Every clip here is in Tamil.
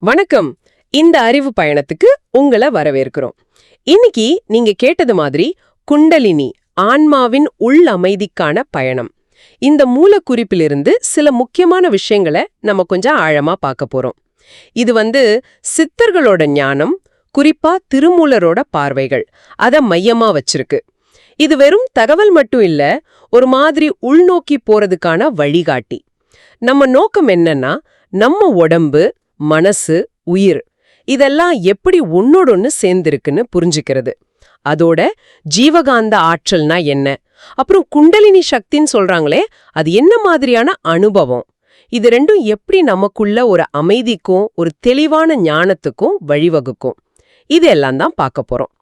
வணக்கம். இந்த அறிவு பயணத்துக்கு உங்களை வரவேற்கிறோம். இன்னைக்கு நீங்க கேட்டது மாதிரி குண்டலினி ஆன்மாவின் உள் அமைதிக்கான பயணம். இந்த மூலக்குறிப்பிலிருந்து சில முக்கியமான விஷயங்களை நம்ம கொஞ்சம் ஆழமா பார்க்க போறோம். இது சித்தர்களோட ஞானம், குறிப்பா திருமூலரோட பார்வைகள் அத மையமா வச்சிருக்கு. இது வெறும் தகவல் மட்டும் இல்ல, ஒரு மாதிரி உள்நோக்கி போறதுக்கான வழிகாட்டி. நம்ம நோக்கம் என்னன்னா, நம்ம உடம்பு, மனசு, உயிர் இதெல்லாம் எப்படி ஒன்னோடொன்னு சேர்ந்திருக்குன்னு புரிஞ்சுக்கிறது. அதோட ஜீவகாந்த ஆற்றல்னா என்ன, அப்புறம் குண்டலினி சக்தின்னு சொல்றாங்களே, அது என்ன மாதிரியான அனுபவம், இது ரெண்டும் எப்படி நமக்குள்ள ஒரு அமைதிக்கும் ஒரு தெளிவான ஞானத்துக்கும் வழிவகுக்கும், இதெல்லாம் தான் பார்க்க போறோம்.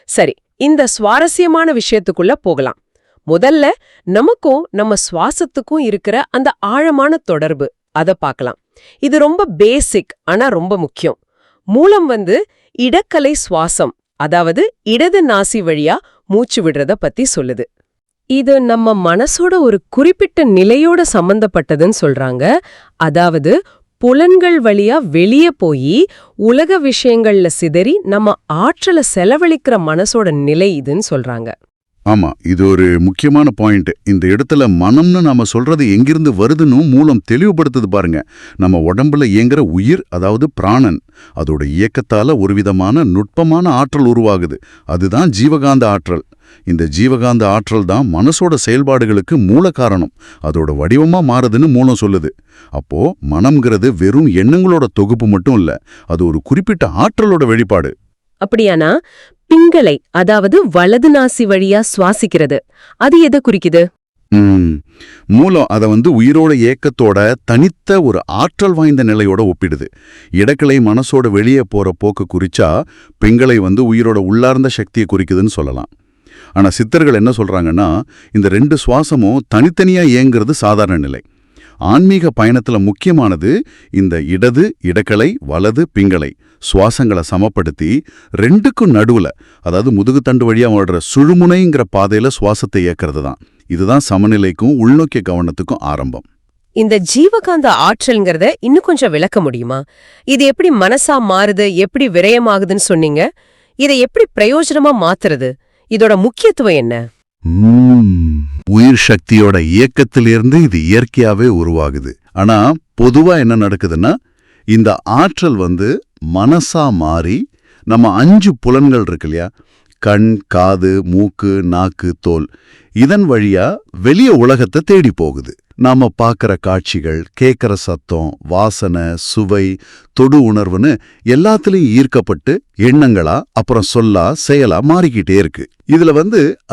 சரி, இந்த சுவாரஸ்யமான விஷயத்துக்குள்ள போகலாம். முதல்ல நமக்கும் நம்ம சுவாசத்துக்கும் இருக்கிற அந்த ஆழமான தொடர்பு அத பார்க்கலாம். இது ரொம்ப பேசிக், ஆனா ரொம்ப முக்கியம். மூலம் இடக்கலை சுவாசம், அதாவது இடது நாசி வழியா மூச்சு விடுறத பத்தி சொல்லுது. இது நம்ம மனசோட ஒரு குறிப்பிட்ட நிலையோட சம்பந்தப்பட்டதுன்னு சொல்றாங்க. அதாவது புலன்கள் வழியா வெளியே போய் உலக விஷயங்கள்ல சிதறி நம்ம ஆற்றலை செலவழிக்கிற மனசோட நிலை இதுன்னு சொல்றாங்க. ஆமா, இது ஒரு முக்கியமான பாயிண்ட். இந்த இடத்துல மனம்னு நாம சொல்றது எங்கிருந்து வருதுன்னு மூலம் தெளிவுபடுத்துது பாருங்க. நம்ம உடம்புல இயங்குற உயிர், அதாவது பிராணன், அதோட இயக்கத்தால ஒரு விதமான நுட்பமான ஆற்றல் உருவாகுது. அதுதான் ஜீவகாந்த ஆற்றல். இந்த ஜீவகாந்த ஆற்றல் தான் மனசோட செயல்பாடுகளுக்கு மூல காரணம். அதோட வடிவமா மாறுதுன்னு மூலம் சொல்லுது. அப்போ மனம்ங்கிறது வெறும் எண்ணங்களோட தொகுப்பு மட்டும் இல்ல, அது ஒரு குறிப்பிட்ட ஆற்றலோட வெளிப்பாடு. அப்படியானா பிங்களை, அதாவது வலது நாசி வழியா சுவாசிக்கிறது, அது எதை குறிக்குது? மூலம் அத உயிரோட ஏக்கத்தோட தனித்த ஒரு ஆற்றல் வாய்ந்த நிலையோட ஒப்பிடுது. இடக்கலை மனசோட வெளியே போற போக்கு குறிச்சா, பிங்களை உயிரோட உள்ளார்ந்த சக்தியை குறிக்குதுன்னு சொல்லலாம். ஆனா சித்தர்கள் என்ன சொல்றாங்கன்னா, இந்த ரெண்டு சுவாசமும் தனித்தனியா இயங்குறது சாதாரண நிலை. ஆன்மீக பயணத்துல முக்கியமானது இந்த இடது இடக்கலை, வலது பிங்களை சுவாசங்களை சமப்படுத்தி ரெண்டுக்கும் நடுவுல, அதாவது முதுகுத்தண்டு வழியா ஓடுற சுழுமுனைங்கிற பாதையில சுவாசத்தை இயக்கிறது தான். இதுதான் சமநிலைக்கும் உள்நோக்கிய கவனத்துக்கும் ஆரம்பம். இந்த ஜீவகாந்த ஆற்றல்ங்கிறத இன்னும் கொஞ்சம் விளக்க முடியுமா? இது எப்படி மனசா மாறுது, எப்படி விரயமாகுதுன்னு சொன்னீங்க. இதை எப்படி பிரயோஜனமா மாத்துறது, இதோட முக்கியத்துவம் என்ன? உயிர் சக்தியோட இயக்கத்திலிருந்து இது இயற்கையாவே உருவாகுது. ஆனா பொதுவா என்ன நடக்குதுன்னா, இந்த ஆற்றல் மனசா மாறி நம்ம 5 புலன்கள் இருக்கு இல்லையா, கண், காது, மூக்கு, நாக்கு, தோல், இதன் வழியா வெளிய உலகத்தை தேடி போகுது. நாம பார்க்கற காட்சிகள், கேட்கற சத்தம், வாசனை, சுவை, தொடு உணர்வுன்னு எல்லாத்துலயும் ஈர்க்கப்பட்டு எண்ணங்களா, அப்புறம் சொல்லா, செயலா மாறிக்கிட்டே இருக்கு. இதுல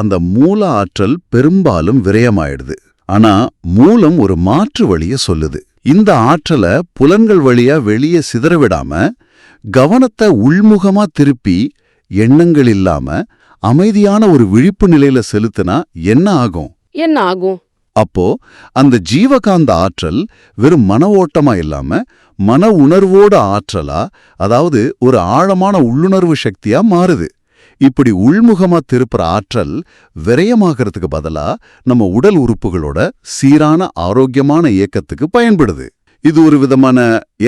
அந்த மூல ஆற்றல் பெரும்பாலும் விரயமாயிடுது. ஆனா மூலம் ஒரு மாற்று வழிய சொல்லுது. இந்த ஆற்றலை புலன்கள் வழியா வெளியே சிதறவிடாம கவனத்தை உள்முகமா திருப்பி எண்ணங்கள் இல்லாம அமைதியான ஒரு விழிப்பு நிலையில செலுத்தினா என்ன ஆகும்? அப்போ அந்த ஜீவகாந்த ஆற்றல் வெறும் மன ஓட்டமா இல்லாம மன உணர்வோட ஆற்றலா, அதாவது ஒரு ஆழமான உள்ளுணர்வு சக்தியா மாறுது. இப்படி உள்முகமா திருப்புற ஆற்றல் விரயமாகறதுக்கு பதிலா நம்ம உடல் உறுப்புகளோட சீரான ஆரோக்கியமான இயக்கத்துக்கு பயன்படுது. இது ஒரு விதமான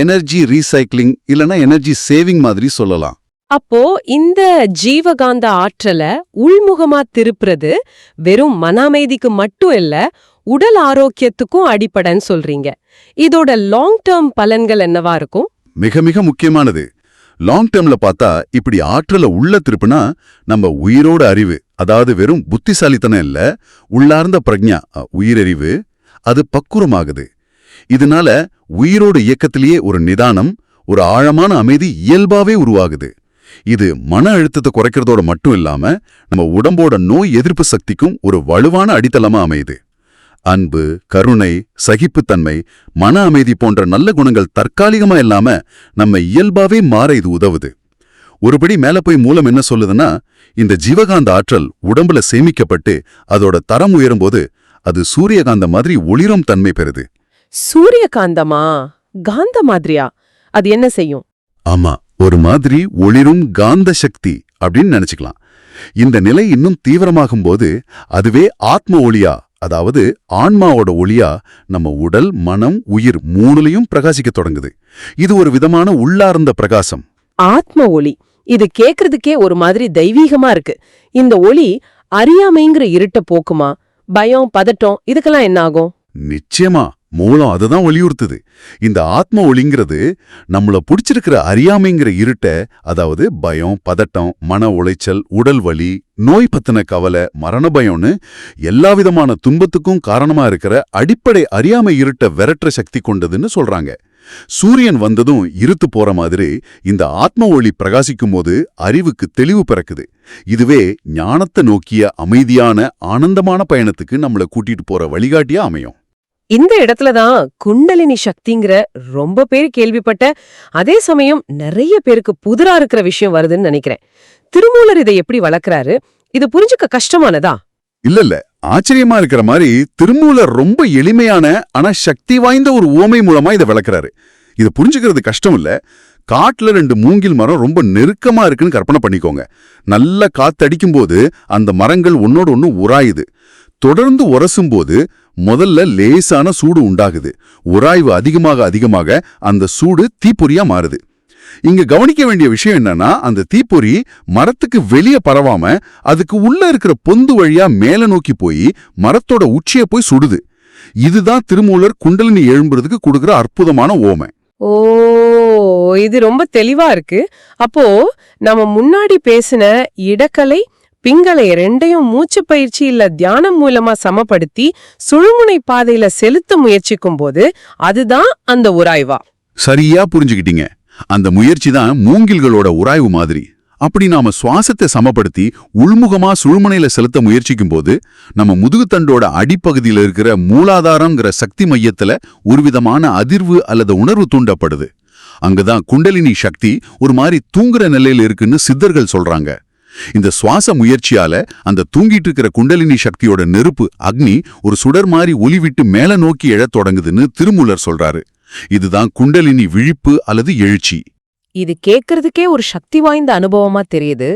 எனர்ஜி ரீசைக்ளிங் இல்லனா எனர்ஜி சேவிங் மாதிரி சொல்லலாம். அப்போ இந்த ஜீவகாந்த ஆற்றலை உள்முகமா திருப்புறது வெறும் மன அமைதிக்கு மட்டும் இல்ல, உடல் ஆரோக்கியத்துக்கும் அடிப்படைன்னு சொல்றீங்க. இதோட லாங் டேர்ம் பலன்கள் என்னவா இருக்கும்? மிக மிக முக்கியமானது. லாங் டேர்ம்ல பார்த்தா, இப்படி ஆற்றலை உள்ள திருப்புனா நம்ம உயிரோட அறிவு, அதாவது வெறும் புத்திசாலித்தனம் இல்ல, உள்ளார்ந்த பிரக்ஞா, உயிரறிவு, அது பக்குவமாகுது. இதனால உயிரோட இயக்கத்திலேயே ஒரு நிதானம், ஒரு ஆழமான அமைதி இயல்பாவே உருவாகுது. இது மன அழுத்தத்தை குறைக்கிறதோட மட்டும் இல்லாம நம்ம உடம்போட நோய் எதிர்ப்பு சக்திக்கும் ஒரு வலுவான அடித்தளமா அமையுது. அன்பு, கருணை, சகிப்புத்தன்மை, மன அமைதி போன்ற நல்ல குணங்கள் தற்காலிகமா இல்லாம நம்ம இயல்பாவே மாற இது உதவுது. ஒருபடி மேல போய் மூலம் என்ன சொல்லுதுன்னா, இந்த ஜீவகாந்த ஆற்றல் உடம்புல சேமிக்கப்பட்டு அதோட தரம் உயரும்போது அது சூரியகாந்த மாதிரி ஒளிரும் தன்மை பெறுது. சூரியகாந்தமா? காந்த மாதிரியா? அது என்ன செய்யும்? ஆமா, ஒரு மாதிரி ஒளிரும் காந்த சக்தி அப்படின்னு நினைச்சுக்கலாம். இந்த நிலை இன்னும் தீவிரமாகும் போது அதுவே ஆத்ம ஒளியா, அதாவது ஆன்மாவோட ஒளியா நம்ம உடல், மனம், உயிர் மூணுலயும் பிரகாசிக்க தொடங்குது. இது ஒரு விதமான உள்ளார்ந்த பிரகாசம். ஆத்ம ஒளி. இது கேக்குறதுக்கே ஒரு மாதிரி தெய்வீகமா இருக்கு. இந்த ஒளி அறியாமைங்கிற இருட்ட போக்குமா? பயம், பதட்டம் இதுக்கெல்லாம் என்ன ஆகும்? நிச்சயமா மூலம் அதுதான் வலியுறுத்துது. இந்த ஆத்ம ஒளிங்கிறது நம்மள புடிச்சிருக்கிற அறியாமைங்கிற இருட்ட, அதாவது பயம், பதட்டம், மன உளைச்சல், உடல் வலி, நோய் பத்தின கவலை, மரண பயம்னு எல்லா விதமான துன்பத்துக்கும் காரணமா இருக்கிற அடிப்படை அறியாமை இருட்ட விரட்டுற சக்தி கொண்டதுன்னு சொல்றாங்க. சூரியன் வந்ததும் இருத்து போற மாதிரி இந்த ஆத்ம ஒளி பிரகாசிக்கும் போது அறிவுக்கு தெளிவு பிறக்குது. இதுவே ஞானத்தை நோக்கிய அமைதியான ஆனந்தமான பயணத்துக்கு நம்மள கூட்டிட்டு போற வழிகாட்டியா அமையும். இந்த இடத்துலதான் குண்டலினி சக்திங்கிற ரொம்ப பேர் கேள்விப்பட்ட, அதே சமயம் நிறைய பேருக்கு புதிரா இருக்கிற விஷயம் வருதுன்னு நினைக்கிறேன். திருமூலர் இதை எப்படி வளர்க்கறாரு? இது புரிஞ்சுக்க கஷ்டமானதா? இல்ல ஆச்சரியமா இருக்கிற மாதிரி திருமூலர் ரொம்ப எளிமையான ஆனா சக்தி வாய்ந்த ஒரு உவமை மூலமா இதை விளக்குறாரு. இது புரிஞ்சுக்கிறது கஷ்டம் இல்ல. காட்டுல 2 மூங்கில் மரம் ரொம்ப நெருக்கமா இருக்குன்னு கற்பனை பண்ணிக்கோங்க. நல்ல காத்தடிக்கும் போது அந்த மரங்கள் ஒன்னோட ஒன்னு உராயுது. தொடர்ந்து உரசும் போது முதல்ல லேசான சூடு உண்டாகுது. உராய்வு அதிகமாக அதிகமாக அந்த சூடு தீப்பொறியா மாறுது. இங்க கவனிக்க வேண்டிய விஷயம் என்னன்னா, அந்த தீப்பொறி மரத்துக்கு வெளியே பரவாம அதுக்கு உள்ள இருக்கிற பொந்து வழியா மேல நோக்கி போய் மரத்தோட உச்சியை போய் சுடுது. இதுதான் திருமூலர் குண்டலினி எழும்புறதுக்கு கொடுக்கிற அற்புதமான ஓமை. ஓ, இது ரொம்ப தெளிவா இருக்கு. அப்போ நம்ம முன்னாடி பேசின இடக்கலை, பிங்களை ரெண்டையும் மூச்சு பயிற்சி இல்ல தியானம் மூலமா சமப்படுத்தி சுழுமுனை பாதையில செலுத்த முயற்சிக்கும் போது அதுதான் அந்த உராய்வா? சரியா புரிஞ்சுக்கிட்டீங்க. அந்த முயற்சி தான் மூங்கில்களோட உராய்வு மாதிரி. அப்படி நாம சுவாசத்தை சமப்படுத்தி உள்முகமா சுழுமுனையில செலுத்த முயற்சிக்கும் போது நம்ம முதுகுத்தண்டோட அடிப்பகுதியில இருக்கிற மூலாதாரங்கிற சக்தி மையத்துல ஒருவிதமான அதிர்வு அல்லது உணர்வு தூண்டப்படுது. அங்கதான் குண்டலினி சக்தி ஒரு மாதிரி தூங்குற நிலையில இருக்குன்னு சித்தர்கள் சொல்றாங்க. இந்த சுவாச முயற்சியால அந்த தூங்கிட்டு இருக்கிற குண்டலினி சக்தியோட நெருப்பு அக்னி ஒரு சுடர் மாதிரி ஒளி விட்டு மேல நோக்கி எழத் தொடங்குதுன்னு திருமூலர் சொல்றாரு. இதுதான் குண்டலினி விழிப்பு அல்லது எழுச்சி. இது கேட்கறதுக்கே ஒரு சக்தி வாய்ந்த அனுபவமா தெரியுது.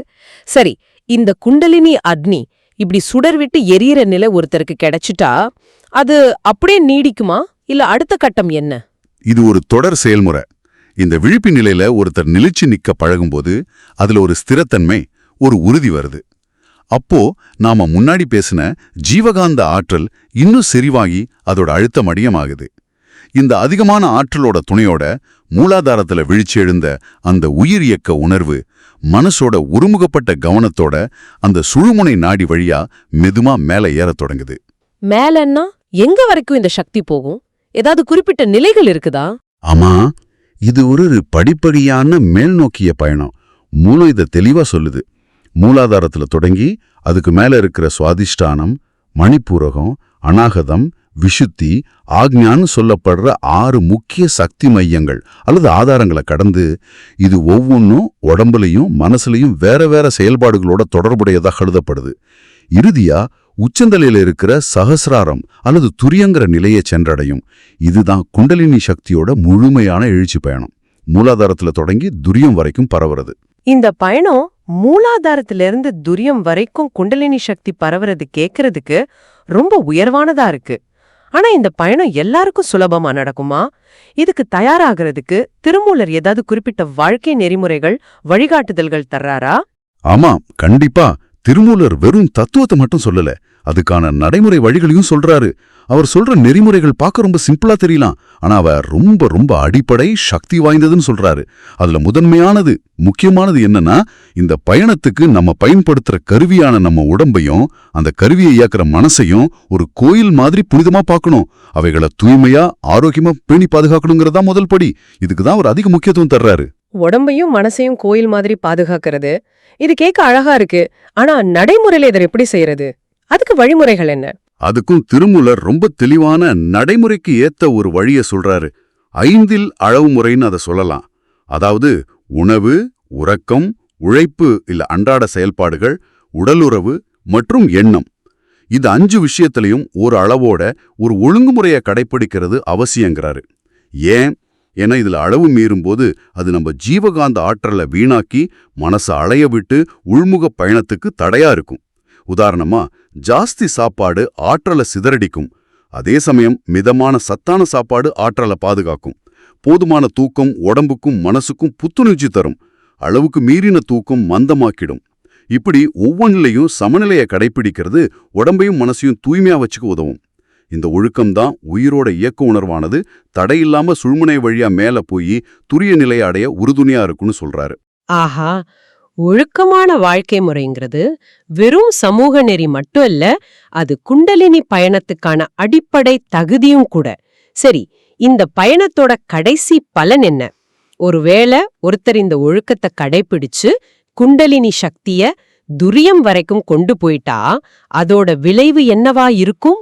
சரி, இந்த குண்டலினி அக்னி இப்படி சுடர் விட்டு எரியற நிலை ஒருத்தருக்கு கிடைச்சிட்டா அது அப்படியே நீடிக்குமா? இல்ல அடுத்த கட்டம் என்ன? இது ஒரு தொடர் செயல்முறை. இந்த விழிப்பு நிலையில ஒருத்தர் நிலைச்சு நிக்க பழகும்போது அதுல ஒரு ஸ்திரத்தன்மை, ஒரு உறுதி வருது. அப்போ நாம முன்னாடி பேசின ஜீவகாந்த ஆற்றல் இன்னும் செறிவாகி அதோட அழுத்தம் அதிகமாகுது. இந்த அதிகமான ஆற்றலோட துணையோட மூலாதாரத்துல விழிச்சு எழுந்த அந்த உயிர் இயக்க உணர்வு மனசோட ஒருமுகப்பட்ட கவனத்தோட அந்த சுழுமுனை நாடி வழியா மெதுமா மேல ஏறத் தொடங்குது. மேலன்னா எங்க வரைக்கும் இந்த சக்தி போகும்? ஏதாவது குறிப்பிட்ட நிலைகள் இருக்குதா? ஆமா, இது ஒரு படிப்படியான மேல் நோக்கிய பயணம். மூலம் இதை தெளிவா சொல்லுது. மூலாதாரத்துல தொடங்கி அதுக்கு மேல இருக்கிற சுவாதிஷ்டானம், மணிப்பூரகம், அநாகதம், விஷுத்தி, ஆக்ஞான்னு சொல்லப்படுற 6 முக்கிய சக்தி மையங்கள் அல்லது ஆதாரங்களை கடந்து இது ஒவ்வொன்றும் உடம்புலையும் மனசுலையும் வேற வேற செயல்பாடுகளோட தொடர்புடையதாக கருதப்படுது. இறுதியா உச்சந்தலையில இருக்கிற சகசிராரம் அல்லது துரியங்கிற நிலையை சென்றடையும். இதுதான் குண்டலினி சக்தியோட முழுமையான எழுச்சி பயணம். மூலாதாரத்துல தொடங்கி துரியம் வரைக்கும் பரவுறது. இந்த பயணம் மூலாதாரத்திலிருந்து துரியம் வரைக்கும் குண்டலினி சக்தி பரவுறது கேட்கறதுக்கு ரொம்ப உயர்வானதா இருக்கு. ஆனா இந்த பயணம் எல்லாருக்கும் சுலபமா நடக்குமா? இதுக்கு தயாராகிறதுக்கு திருமூலர் ஏதாவது குறிப்பிட்ட வாழ்க்கை நெறிமுறைகள், வழிகாட்டுதல்கள் தர்றாரா? ஆமா, கண்டிப்பா. திருமூலர் வெறும் தத்துவத்தை மட்டும் சொல்லல, அதுக்கான நடைமுறை வழிகளையும் சொல்றாரு. அவர் சொல்ற நெறிமுறைகள் பார்க்க ரொம்ப சிம்பிளா தெரியலாம், ஆனா அவர் ரொம்ப ரொம்ப அடிப்படை சக்தி வாய்ந்ததுன்னு சொல்றாரு. அதுல முதன்மையானது, முக்கியமானது என்னன்னா, இந்த பயணத்துக்கு நம்ம பயன்படுத்துற கருவியான நம்ம உடம்பையும் அந்த கருவியை இயக்குற மனசையும் ஒரு கோயில் மாதிரி புனிதமா பார்க்கணும். அவைகளை தூய்மையா ஆரோக்கியமா பேணி பாதுகாக்கணுங்கிறதா முதல் படி. இதுக்குதான் அவர் அதிக முக்கியத்துவம் தர்றாரு. உடம்பையும் மனசையும் கோயில் மாதிரி பாதுகாக்கிறது, இது கேட்க அழகா இருக்கு. ஆனா நடைமுறையில இதை எப்படி செய்யறது? அதுக்கு வழிமுறைகள் என்ன? அதுக்கும் திருமூலர் ரொம்ப தெளிவான நடைமுறைக்கு ஏத்த ஒரு வழிய சொல்றாரு. 5 அளவு முறைன்னு அதை சொல்லலாம். அதாவது உணவு, உறக்கம், உழைப்பு இல்ல அன்றாட செயல்பாடுகள், உடலுறவு மற்றும் எண்ணம். இது 5 விஷயத்திலையும் ஒரு அளவோட ஒரு ஒழுங்குமுறையை கடைப்பிடிக்கிறது அவசியங்கிறாரு. ஏன்னா இதுல அளவு மீறும்போது அது நம்ம ஜீவகாந்த ஆற்றலை வீணாக்கி மனசை அலைய விட்டு உள்முக பயணத்துக்கு தடையா இருக்கும். உதாரணமா, ஜாஸ்தி சாப்பாடு ஆற்றலை சிதறடிக்கும். அதே சமயம் மிதமான சத்தான சாப்பாடு ஆற்றலை பாதுகாக்கும். போதுமான தூக்கம் உடம்புக்கும் மனசுக்கும் புத்துணர்ச்சி தரும். அளவுக்கு மீறின தூக்கம் மந்தமாக்கிடும். இப்படி ஒவ்வொன்றிலையும் சமநிலையை கடைப்பிடிக்கிறது உடம்பையும் மனசையும் தூய்மையா வச்சுக்க உதவும். இந்த ஒழுக்கம்தான் உயிரோட இயக்க உணர்வானது தடையில்லாம சுழ்முனை வழியா மேல போய் துரிய நிலையை அடைய உறுதுணையா இருக்குன்னு சொல்றாரு. ஆஹா, ஒழுக்கமான வாழ்க்கை முறைங்கிறது வெறும் சமூக நெறி மட்டும் இல்ல, அது குண்டலினி பயணத்துக்கான அடிப்படை தகுதியும் கூட. சரி, இந்த பயணத்தோட கடைசி பலன் என்ன? ஒருவேளை ஒருத்தர் இந்த ஒழுக்கத்தை கடைபிடிச்சு குண்டலினி சக்திய துரியம் வரைக்கும் கொண்டு போயிட்டா அதோட விளைவு என்னவா இருக்கும்?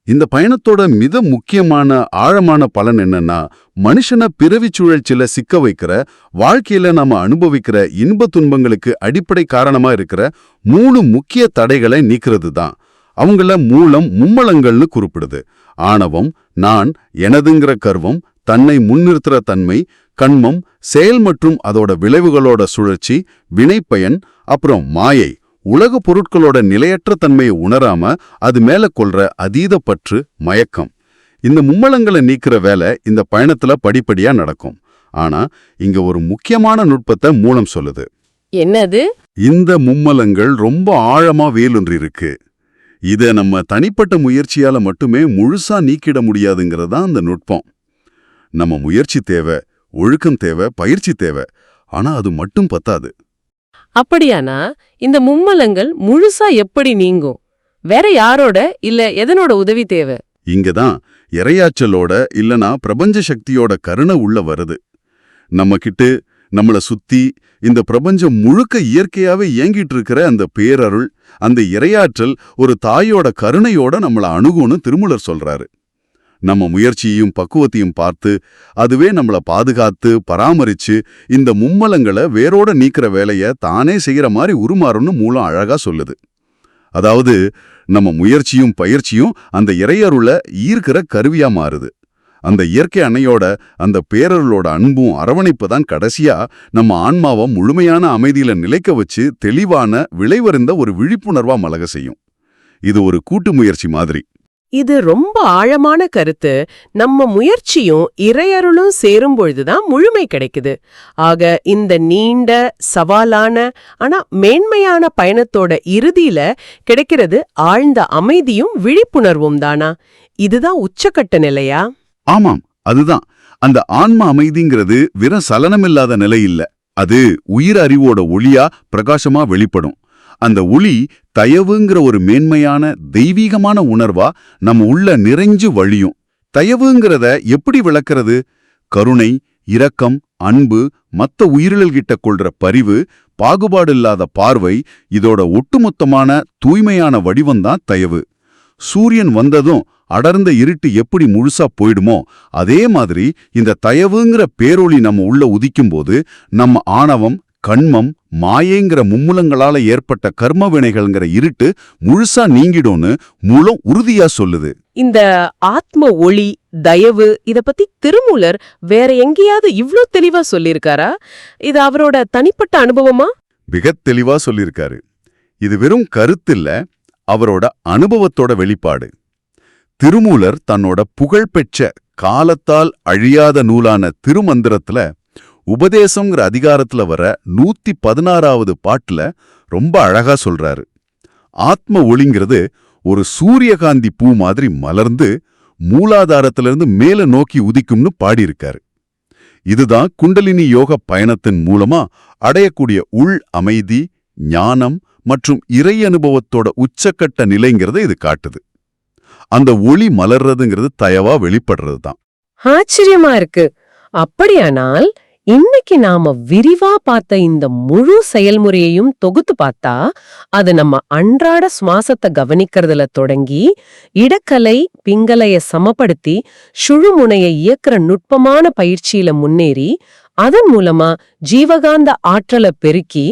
இந்த பயணத்தோட மிக முக்கியமான ஆழமான பலன் என்னன்னா, மனுஷனை பிறவி சுழற்சியில சிக்க வைக்கிற, வாழ்க்கையில நாம அனுபவிக்கிற இன்ப துன்பங்களுக்கு அடிப்படை காரணமா இருக்கிற 3 முக்கிய தடைகளை நீக்கிறது தான். அவங்கள மூலம் மும்மலங்கள்னு குறிப்பிடுது. ஆணவம், நான், எனதுங்கிற கர்வம், தன்னை முன்னிறுத்துற தன்மை, கண்மம், செயல் மற்றும் அதோட விளைவுகளோட சுழற்சி, வினைப்பயன், அப்புறம் மாயை, உலக பொருட்களோட நிலையற்ற தன்மையை உணராம அது மேல கொள்ற அதீத பற்று, மயக்கம். இந்த மும்மலங்களை நீக்கிற வேலை இந்த பயணத்துல படிப்படியா நடக்கும். ஆனா இங்க ஒரு முக்கியமான நுட்பத்தை மூலம் சொல்லுது. என்னது? இந்த மும்மலங்கள் ரொம்ப ஆழமா வேலூன்றி இருக்கு. இத நம்ம தனிப்பட்ட முயற்சியால மட்டுமே முழுசா நீக்கிட முடியாதுங்கிறதா அந்த நுட்பம். நம்ம முயற்சி தேவை, ஒழுக்கம் தேவை, பயிற்சி தேவை. ஆனா அது மட்டும் பத்தாது. அப்படியானா இந்த மும்மலங்கள் முழுசா எப்படி நீங்கும்? வேற யாரோட இல்ல எதனோட உதவி தேவை? இங்கதான் இறையாற்றலோட இல்லனா பிரபஞ்ச சக்தியோட கருணை உள்ள வருது. நம்மகிட்ட நம்மள சுத்தி இந்த பிரபஞ்சம் முழுக்க இயற்கையாவே இயங்கிட்டு இருக்கிற அந்த பேரருள், அந்த இறையாற்றல் ஒரு தாயோட கருணையோட நம்மள அணுகுன்னு திருமூலர் சொல்றாரு. நம்ம முயற்சியையும் பக்குவத்தையும் பார்த்து அதுவே நம்மள பாதுகாத்து பராமரிச்சு இந்த மும்மலங்களை வேரோட நீக்கிற வேலைய தானே செய்யற மாதிரி உருமாறும்னு மூலம் அழகா சொல்லுது. அதாவது நம்ம முயற்சியும் பயிற்சியும் அந்த இறையருளை ஈர்க்கிற கருவியா மாறுது. அந்த இயற்கை அன்னையோட அந்த பேரருளோட அன்பும் அரவணைப்பு தான் கடைசியா நம்ம ஆன்மாவை முழுமையான அமைதியில நிலைக்க வச்சு தெளிவான விளைவறிந்த ஒரு விழிப்புணர்வா மலக செய்யும். இது ஒரு கூட்டு முயற்சி மாதிரி. இது ரொம்ப ஆழமான கருத்து. நம்ம முயற்சியும் இறையருளும் சேரும் பொழுதுதான் முழுமை கிடைக்குது. ஆக இந்த நீண்ட சவாலான ஆனா மேன்மையான பயணத்தோட இறுதியில கிடைக்கிறது ஆழ்ந்த அமைதியும் விழிப்புணர்வும் தானா? இதுதான் உச்சக்கட்ட நிலையா? ஆமாம், அதுதான். அந்த ஆன்ம அமைதிங்கிறது வெறும் சலனமில்லாத நிலை இல்ல. அது உயிர் அறிவோட ஒளியா பிரகாசமா வெளிப்படும். அந்த ஒளி தயவுங்கிற ஒரு மேன்மையான தெய்வீகமான உணர்வா நம்ம உள்ள நிறைஞ்சு வழியும். தயவுங்கிறத எப்படி விளக்கிறது? கருணை, இரக்கம், அன்பு, மத்த உயிரிழல்கிட்ட கொள்ற பரிவு, பாகுபாடு இல்லாத பார்வை, இதோட ஒட்டுமொத்தமான தூய்மையான வடிவம்தான் தயவு. சூரியன் வந்ததும் அடர்ந்த இருட்டு எப்படி முழுசா போயிடுமோ அதே மாதிரி இந்த தயவுங்கிற பேரொளி நம்ம உள்ள உதிக்கும்போது நம்ம ஆணவம், கண்மம், மாயேங்கிற மும்முலங்களால ஏற்பட்ட கர்ம வினைகள்ங்கிற இருட்டு முழுசா நீங்கிடும்னு மூலம் உறுதியா சொல்லுது. இந்த ஆத்ம ஒளி, தயவு இத பத்தி திருமூலர் வேற எங்கேயாவது இவ்ளோ தெளிவா சொல்லியிருக்காரா? இது அவரோட தனிப்பட்ட அனுபவமா? மிகத் தெளிவா சொல்லியிருக்காரு. இது வெறும் கருத்தில்ல, அவரோட அனுபவத்தோட வெளிப்பாடு. திருமூலர் தன்னோட புகழ்பெற்ற காலத்தால் அழியாத நூலான திருமந்திரத்துல உபதேசம்ங்கிற அதிகாரத்துல வர 116வது பாட்டுல ரொம்ப அழகா சொல்றாரு. ஆத்ம ஒளிங்கிறது ஒரு சூரியகாந்தி பூ மாதிரி மலர்ந்து மூலாதாரத்திலிருந்து மேல நோக்கி உதிக்கும்னு பாடியிருக்காரு. இதுதான் குண்டலினி யோக பயணத்தின் மூலமா அடையக்கூடிய உள் அமைதி, ஞானம் மற்றும் இறை அனுபவத்தோட உச்சக்கட்ட நிலைங்கிறத இது காட்டுது. அந்த ஒளி மலர்றதுங்கிறது தயவா வெளிப்படுறது தான். ஆச்சரியமா இருக்கு. அப்படியானால் இன்னைக்கு நாம விரிவா பார்த்த இந்த முழு செயல்முறையையும் தொகுத்து பார்த்தா அது நம்ம அன்றாட சுவாசத்தை கவனிக்கிறதுல தொடங்கி இடக்கலை பிங்கலைய சமப்படுத்தி சுழுமுனையை இயக்குற நுட்பமான பயிற்சியில முன்னேறி அதன் மூலமா ஜீவகாந்த ஆற்றலை பெருக்கி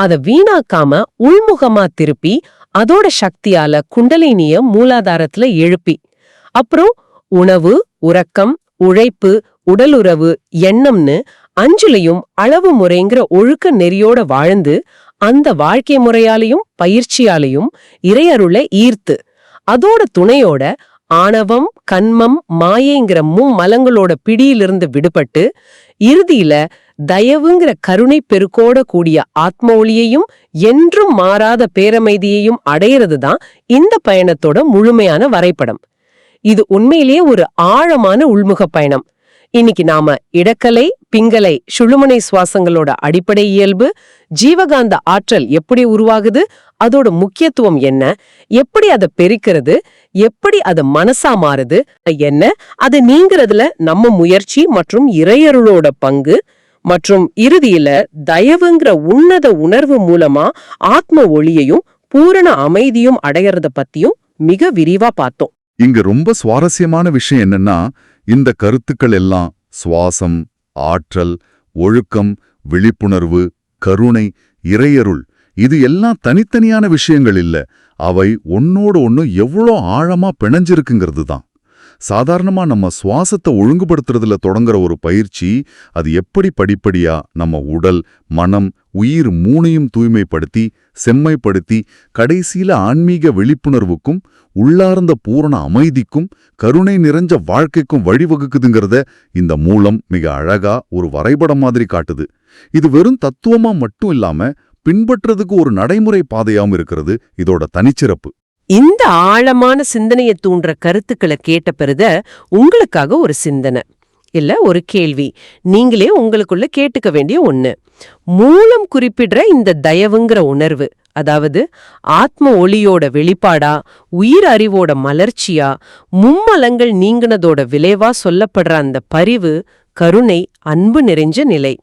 அதை வீணாக்காம உள்முகமா திருப்பி அதோட சக்தியால குண்டலினிய மூலாதாரத்துல எழுப்பி அப்புறம் உணவு, உறக்கம், உழைப்பு, உடலுறவு, எண்ணம்னு 5லையும் அளவு முறைங்கிற ஒழுக்க நெறியோட வாழ்ந்து அந்த வாழ்க்கை முறையாலையும் பயிற்சியாலையும் இறையருளை ஈர்த்து அதோட துணையோட ஆணவம், கன்மம், மாயைங்கிற மும்மலங்களோட பிடியிலிருந்து விடுபட்டு இறுதியில தயவுங்கிற கருணை பெருக்கோட கூடிய ஆத்ம ஒளியையும் என்றும் மாறாத பேரமைதியையும் அடையிறதுதான் இந்த பயணத்தோட முழுமையான வரைபடம். இது உண்மையிலேயே ஒரு ஆழமான உள்முக பயணம். இன்னைக்கு நாம இடக்கலை, பிங்கலை, சுழுமுனை சுவாசங்களோட அடிப்படை இயல்பு, ஜீவகாந்த ஆற்றல் எப்படி உருவாகுது, அதோட முக்கியத்துவம் என்ன, எப்படி அதை பெருக்கிறது, எப்படி அது மனசா மாறுது, என்ன அது நீங்கிறதுல நம்ம முயற்சி மற்றும் இறையருளோட பங்கு, மற்றும் இறுதியில தயவுங்கிற உன்னத உணர்வு மூலமா ஆத்ம ஒளியையும் பூரண அமைதியும் அடையறத பத்தியும் மிக விரிவா பார்த்தோம். இங்க ரொம்ப சுவாரஸ்யமான விஷயம் என்னன்னா, இந்த கருத்துக்கள் எல்லாம் சுவாசம், ஆற்றல், ஒழுக்கம், விழிப்புணர்வு, கருணை, இறையருள் இது எல்லாம் தனித்தனியான விஷயங்கள் இல்ல. அவை ஒன்னோடு ஒன்னு எவ்வளோ ஆழமா பிணைஞ்சிருக்குங்கிறது தான். சாதாரணமா நம்ம சுவாசத்தை ஒழுங்குபடுத்துறதுல தொடங்குற ஒரு பயிற்சி, அது எப்படி படிப்படியா நம்ம உடல், மனம், உயிர் மூணையும் தூய்மைப்படுத்தி, செம்மைப்படுத்தி, கடைசியில ஆன்மீக விழிப்புணர்வுக்கும் உள்ளார்ந்த பூரண அமைதிக்கும் கருணை நிறைஞ்ச வாழ்க்கைக்கும் வழிவகுக்குதுங்கிறத இந்த மூலம் மிக அழகா ஒரு வரைபடம் மாதிரி காட்டுது. இது வெறும் தத்துவமா மட்டும் இல்லாம பின்பற்றதுக்கு ஒரு நடைமுறை பாதையாவும் இருக்கிறது இதோட தனிச்சிறப்பு. இந்த ஆழமான சிந்தனையை தூண்டுற கருத்துக்களை கேட்ட பிறத உங்களுக்காக ஒரு சிந்தனை இல்ல ஒரு கேள்வி நீங்களே உங்களுக்குள்ள கேட்டுக்க வேண்டிய ஒண்ணு. மூலம் குறிப்பிடுற இந்த தயவுங்கிற உணர்வு, அதாவது ஆத்ம ஒளியோட வெளிப்பாடா, உயிர் அறிவோட மலர்ச்சியா, மும்மலங்கள் நீங்கினதோட விளைவா சொல்லப்படுற அந்த பரிவு, கருணை, அன்பு நிறைஞ்ச நிலை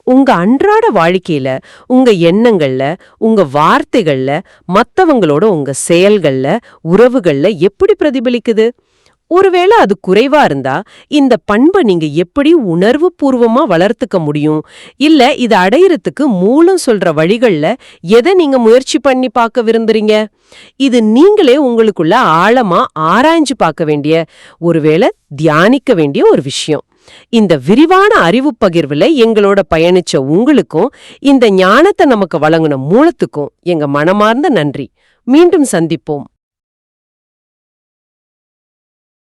உங்க அன்றாட வாழ்க்கையில, உங்க எண்ணங்கள்ல, உங்க வார்த்தைகள்ல, மத்தவங்களோட உங்க செயல்கள்ல, உறவுகள்ல எப்படி பிரதிபலிக்குது? ஒருவேளை அது குறைவா இருந்தா இந்த பண்பை நீங்க எப்படி உணர்வு பூர்வமா வளர்த்துக்க முடியும்? இல்ல இதை அடையறதுக்கு மூலம் சொல்ற வழிகள்ல எதை நீங்க முயற்சி பண்ணி பார்க்க விரும்புறீங்க? இது நீங்களே உங்களுக்குள்ள ஆழமா ஆராய்ஞ்சு பார்க்க வேண்டிய, ஒருவேளை தியானிக்க வேண்டிய ஒரு விஷயம். இந்த விரிவான அறிவு பகிர்வுல எங்களோட பயணிச்ச உங்களுக்கும் இந்த ஞானத்தை நமக்கு வழங்கின மூலத்துக்கும் எங்க மனமார்ந்த நன்றி. மீண்டும் சந்திப்போம்.